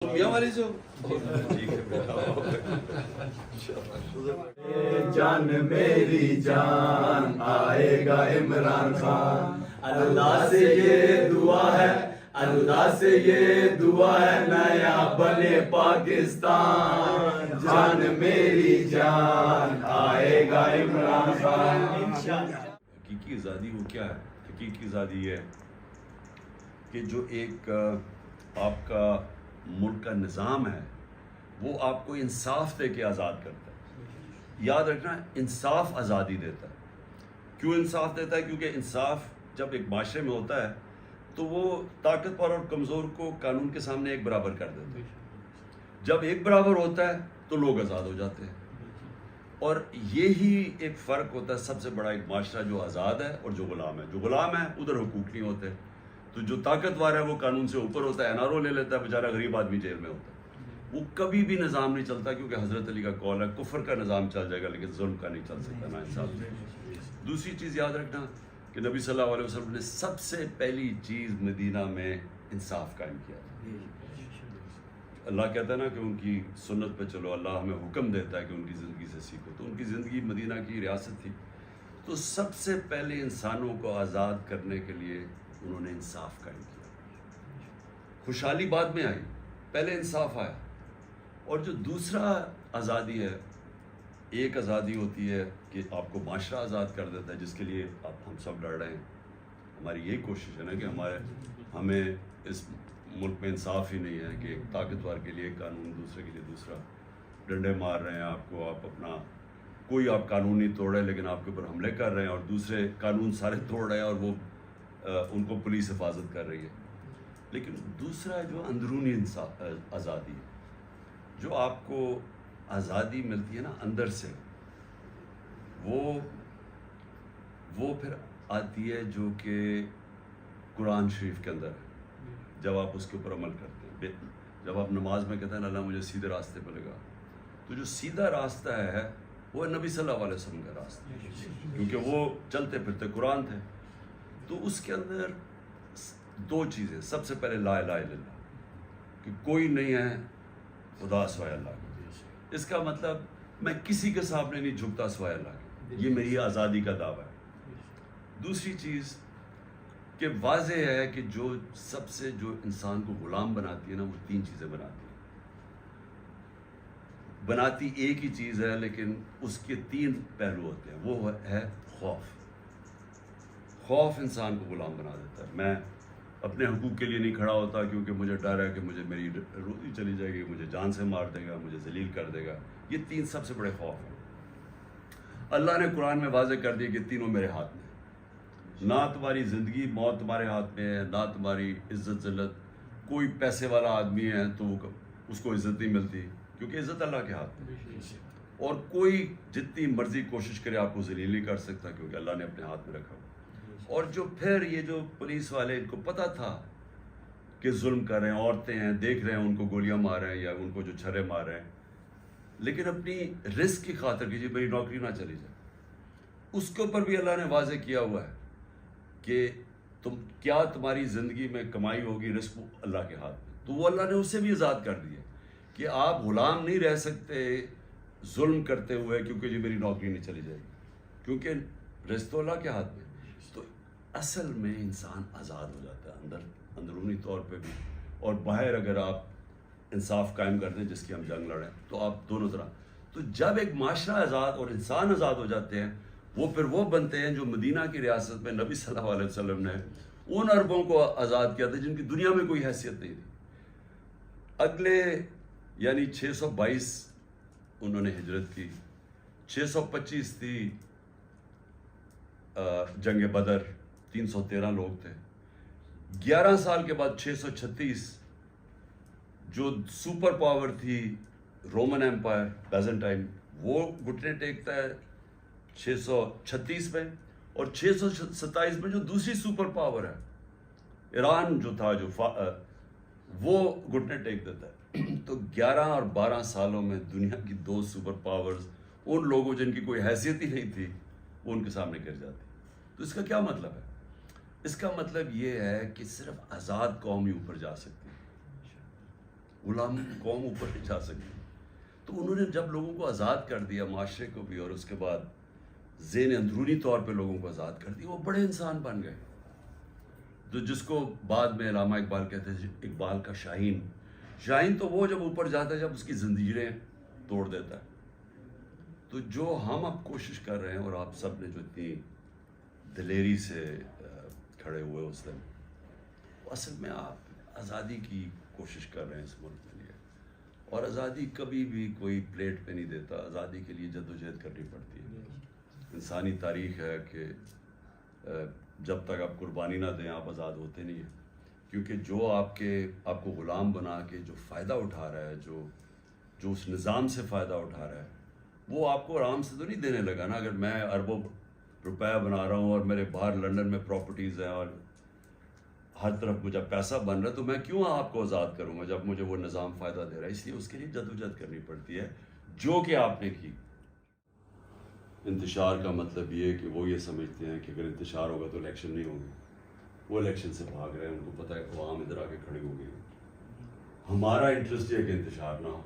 तुम यहाँ वाली से हो? ठीक है। जान मेरी जान आएगा इमरान खान, अल्लाह से ये दुआ है, अल्लाह से ये दुआ है, नया बने पाकिस्तान। जान मेरी जान आएगा इमरान खान। हकीकी आज़ादी वो क्या है? हकीकी आज़ादी ये है कि जो एक आपका मुल्क का निज़ाम है वो आपको इंसाफ दे के आज़ाद करता है। याद रखना, इंसाफ आज़ादी देता है। क्यों इंसाफ देता है? क्योंकि इंसाफ जब एक माशरे में होता है तो वो ताकतवर और कमज़ोर को कानून के सामने एक बराबर कर देता है। जब एक बराबर होता है तो लोग आज़ाद हो जाते हैं। और यही एक फ़र्क होता है सबसे बड़ा, एक माशरा जो आज़ाद है और जो ग़ुलाम है। जो ग़ुलाम है उधर हुकूक नहीं होते, तो जो ताकतवर है वो कानून से ऊपर होता है, एनआरओ ले लेता है, बेचारा गरीब आदमी जेल में होता है। वो कभी भी निज़ाम नहीं चलता, क्योंकि हज़रत अली का कौल है कुफ्र का निज़ाम चल जाएगा लेकिन जुल्म का नहीं चल सकता, ना इंसाफ। दूसरी चीज़ याद रखना कि नबी सल्लल्लाहु अलैहि वसल्लम ने सबसे पहली चीज़ मदीना में इंसाफ कायम किया था। अल्लाह कहता है ना कि उनकी सुन्नत पे चलो, अल्लाह हमें हुक्म देता है कि उनकी ज़िंदगी से सीखो। तो उनकी ज़िंदगी मदीना की रियासत थी, तो सबसे पहले इंसानों को आज़ाद करने के लिए उन्होंने इंसाफ कायम किया। खुशहाली बाद में आई, पहले इंसाफ आया। और जो दूसरा आज़ादी है, एक आज़ादी होती है कि आपको माशरा आज़ाद कर देता है, जिसके लिए हम सब लड़ रहे हैं। हमारी यही कोशिश है ना कि हमें इस मुल्क में इंसाफ ही नहीं है कि एक ताकतवर के लिए एक कानून, दूसरे के लिए दूसरा। डंडे मार रहे हैं आपको, आप अपना कोई आप कानून नहीं तोड़ रहे लेकिन आपके ऊपर हमले कर रहे हैं, और दूसरे कानून सारे तोड़ रहे हैं और वो उनको पुलिस हिफाजत कर रही है। लेकिन दूसरा जो अंदरूनी आज़ादी है, जो आपको आज़ादी मिलती है ना अंदर से, वो फिर आती है जो कि कुरान शरीफ के अंदर है। जब आप उसके ऊपर अमल करते हैं, जब आप नमाज में कहते हैं अल्लाह मुझे सीधे रास्ते पर लगा, तो जो सीधा रास्ता है वो है नबी सल्लल्लाहु अलैहि वसल्लम का रास्ता, क्योंकि वो चलते फिरते कुरान थे। तो उसके अंदर दो चीज़ें, सबसे पहले ला इलाहा इल्लल्लाह, कि कोई नहीं है खुदा सिवाय अल्लाह के। इसका मतलब मैं किसी के सामने नहीं झुकता सिवाय अल्लाह के, ये मेरी आज़ादी का दावा है। दूसरी चीज़ कि वाज़ेह है कि जो इंसान को ग़ुलाम बनाती है ना, वो तीन चीज़ें बनाती एक ही चीज़ है, लेकिन उसके तीन पहलू होते हैं। वो है खौफ। खौफ इंसान को ग़ुलाम बना देता है। मैं अपने हुकूक के लिए नहीं खड़ा होता क्योंकि मुझे डर है कि मुझे मेरी रोज़ी चली जाएगी, मुझे जान से मार देगा, मुझे जलील कर देगा। ये तीन सबसे बड़े खौफ हैं। अल्लाह ने कुरान में वाज़ेह कर दिया कि तीनों मेरे हाथ में। ना तुम्हारी ज़िंदगी मौत तुम्हारे हाथ में है, ना तुम्हारी इज़्ज़त ज़िल्लत। कोई पैसे वाला आदमी है तो उसको इज़्ज़त नहीं मिलती, क्योंकि इज़्ज़त अल्लाह के हाथ में। और कोई जितनी मर्ज़ी कोशिश करे आपको ज़लील नहीं कर सकता, क्योंकि अल्लाह ने अपने हाथ में रखा। और जो फिर ये जो पुलिस वाले, इनको पता था कि जुल्म कर रहे हैं, औरतें हैं, देख रहे हैं उनको गोलियां मार रहे हैं या उनको जो छर्रे मार रहे हैं, लेकिन अपनी रिस्क की खातिर कि जी मेरी नौकरी ना चली जाए, उसके ऊपर भी अल्लाह ने वाज़ेह किया हुआ है कि तुम्हारी ज़िंदगी में कमाई होगी, रिस्क अल्लाह के हाथ में। तो वो अल्लाह ने उससे भी आज़ाद कर दिया कि आप ग़ुलाम नहीं रह सकते जुल्म करते हुए, क्योंकि जी मेरी नौकरी नहीं चली जाएगी, क्योंकि रिस्क तो अल्लाह के हाथ में। तो असल में इंसान आज़ाद हो जाता है अंदरूनी तौर पे भी, और बाहर अगर आप इंसाफ कायम कर दें, जिसकी हम जंग लड़ें, तो आप दोनों तरह। तो जब एक माशरा आज़ाद और इंसान आज़ाद हो जाते हैं, वो फिर वो बनते हैं जो मदीना की रियासत में नबी सल्लल्लाहु अलैहि वसल्लम ने उन अरबों को आज़ाद किया था जिनकी दुनिया में कोई हैसियत नहीं थी। अगले यानी 622 उन्होंने हिजरत की, 625 थी जंग बदर, 313 लोग थे। 11 साल के बाद 636 जो सुपर पावर थी रोमन एम्पायर बैजेंटाइन, वो घुटने टेकता है 636 में, और 627 में जो दूसरी सुपर पावर है ईरान जो था, वो घुटने टेक देता है। तो 11 और 12 सालों में दुनिया की दो सुपर पावर्स, उन लोगों जिनकी कोई हैसियत ही नहीं थी, वो उनके सामने गिर जाती। तो इसका क्या मतलब है? इसका मतलब ये है कि सिर्फ आज़ाद कौम ही ऊपर जा सकती है। غلام قوم اوپر نہیں جا سکتی. تو انہوں نے جب لوگوں کو آزاد کر دیا، معاشرے کو بھی، اور اس کے بعد ذہن اندرونی طور پہ لوگوں کو آزاد کر دیا، وہ بڑے انسان بن گئے. تو جس کو بعد میں علامہ اقبال کہتے ہیں اقبال کا شاہین. شاہین تو وہ جب اوپر جاتا ہے جب اس کی زنجیریں توڑ دیتا ہے. تو جو ہم اب کوشش کر رہے ہیں، اور آپ سب نے جو اتنی دلیری سے کھڑے ہوئے اس دن، اصل میں آپ آزادی کی کوشش کر رہے ہیں اس ملک کے لیے. اور آزادی کبھی بھی کوئی پلیٹ پہ نہیں دیتا، آزادی کے لیے جدوجہد کرنی پڑتی ہے. انسانی تاریخ ہے کہ جب تک آپ قربانی نہ دیں آپ آزاد ہوتے نہیں ہیں. کیونکہ جو آپ کو غلام بنا کے جو فائدہ اٹھا رہا ہے، جو اس نظام سے فائدہ اٹھا رہا ہے، وہ آپ کو آرام سے تو نہیں دینے لگا نا. اگر میں اربوں روپیہ بنا رہا ہوں اور میرے باہر لنڈن میں پراپرٹیز ہیں اور ہر طرف مجھے پیسہ بن رہا ہے، تو میں کیوں آپ کو آزاد کروں گا جب مجھے وہ نظام فائدہ دے رہا ہے. اس لیے اس کے لیے جدوجہد کرنی پڑتی ہے، جو کہ آپ نے کی. انتشار کا مطلب یہ ہے کہ وہ یہ سمجھتے ہیں کہ اگر انتشار ہوگا تو الیکشن نہیں ہوگی. وہ الیکشن سے بھاگ رہے ہیں، ان کو پتہ ہے عوام ادھر آ کے کھڑی ہو گئی. ہمارا انٹرسٹ یہ ہے کہ انتشار نہ ہو.